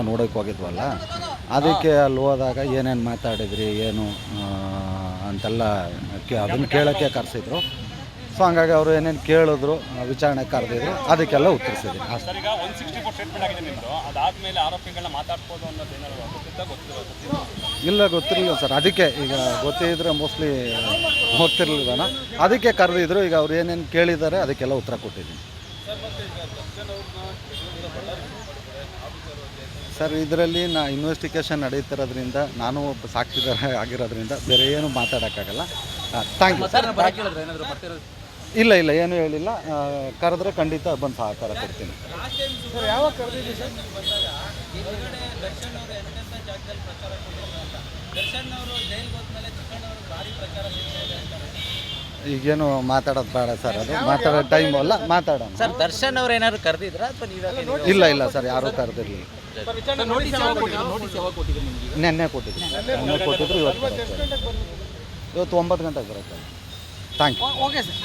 ನೋಡೋಕೆ ಹೋಗಿದ್ವಲ್ಲ, ಅದಕ್ಕೆ ಅಲ್ಲಿ ಹೋದಾಗ ಏನೇನು ಮಾತಾಡಿದ್ರಿ ಏನು ಅಂತೆಲ್ಲ ಅದನ್ನು ಕೇಳೋಕ್ಕೆ ಕರೆಸಿದ್ರು. ಸೊ ಹಂಗಾಗಿ ಅವರು ಏನೇನು ಕೇಳಿದ್ರು, ವಿಚಾರಣೆ ಕರೆದಿದ್ರು, ಅದಕ್ಕೆಲ್ಲ ಉತ್ತರಿಸಿದ್ವಿ ಅಷ್ಟೇ. ಈಗ 164 ಸ್ಟೇಟ್ಮೆಂಟ್ ಆಗಿದೆ ನಿಮ್ಮದು, ಅದಾದಮೇಲೆ ಆರೋಪಿಗಳನ್ನ ಮಾತಾಡ್ಬೋದು ಅನ್ನೋದು ಏನಾದ್ರು ಗೊತ್ತಿಲ್ಲ? ಇಲ್ಲ, ಗೊತ್ತಿರಲಿಲ್ಲ ಸರ್. ಅದಕ್ಕೆ ಈಗ ಗೊತ್ತಿದ್ದರೆ ಮೋಸ್ಟ್ಲಿ ಹೋಗ್ತಿರ್ಲಿಲ್ಲನ, ಅದಕ್ಕೆ ಕರೆದಿದ್ರು. ಈಗ ಅವ್ರು ಏನೇನು ಕೇಳಿದ್ದಾರೆ ಅದಕ್ಕೆಲ್ಲ ಉತ್ತರ ಕೊಟ್ಟಿದ್ದೀನಿ ಸರ್. ಇದರಲ್ಲಿ ಇನ್ವೆಸ್ಟಿಗೇಷನ್ ನಡೀತಿರೋದ್ರಿಂದ, ನಾನು ಒಬ್ಬ ಸಾಕ್ಷಿದಾರ ಆಗಿರೋದ್ರಿಂದ ಬೇರೆ ಏನು ಮಾತಾಡೋಕ್ಕಾಗಲ್ಲ. Thank you. ಇಲ್ಲ ಏನೂ ಹೇಳಿಲ್ಲ. ಕರೆದ್ರೆ ಖಂಡಿತ ಬಂದು ಸಹಕಾರ ಕೊಡ್ತೀನಿ. ಈಗೇನು ಮಾತಾಡೋದು ಬೇಡ ಸರ್, ಅದು ಮಾತಾಡೋ ಟೈಮ್ ಅಲ್ಲ, ಮಾತಾಡೋಣ ಸರ್. ದರ್ಶನ್ ಅವ್ರು ಏನಾದ್ರು ಕರೆದಿದ್ರಾ ಅಥವಾ ನೀವೇ? ಇಲ್ಲ ಸರ್, ಯಾರೂ ಕರೆದಿರಲಿಲ್ಲ. ನೆನ್ನೆ ಕೊಟ್ಟಿದ್ರು. ಇವತ್ತು 9 ಗಂಟೆಗೆ ಬರುತ್ತೆ. Thank you. Okay sir.